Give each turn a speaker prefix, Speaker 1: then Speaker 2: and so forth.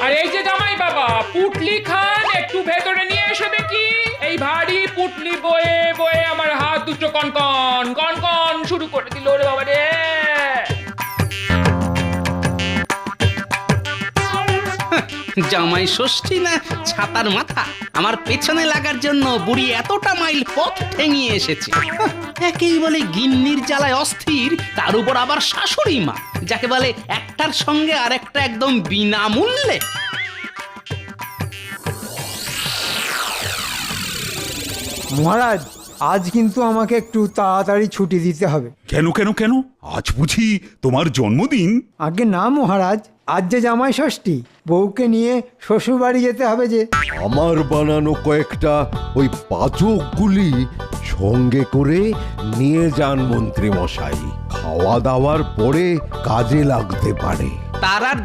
Speaker 1: আর এই যে জামাই বাবা, পুটলি খান একটু ভেতরে নিয়ে এসো দেখি। এই ভারী পুটলি বয়ে বয়ে আমার হাত দুটো কনকন কনকন শুরু করে দিল রে বাবা রে।
Speaker 2: জামাই ষষ্ঠী না ছাতার মাথা, আমার পেছনে লাগার জন্য বুড়ি এতটা মাইল পথ ঠেঙিয়ে এসেছে। একেই বলে গিন্নির জ্বালায় অস্থির, তার উপর আবার শাশুড়ি মা, যাকে বলে একটার সঙ্গে আরেকটা একদম বিনামূল্যে।
Speaker 3: মহারাজ, আজ কিন্তু আমাকে একটু তাড়াতাড়ি ছুটি দিতে হবে।
Speaker 4: কেন কেন কেন? আজ বুঝি তোমার জন্মদিন?
Speaker 3: আগে না মহারাজ, আজ যে জামাই ষষ্ঠী, বউকে নিয়ে শ্বশুর বাড়ি যেতে হবে যে।
Speaker 5: আমার বানানো কয়েকটা ওই পাচকগুলি সঙ্গে করে নিয়ে যান মন্ত্রী মশাই, খাওয়া দাওয়ার পরে কাজে লাগতে পারে।
Speaker 2: তার আর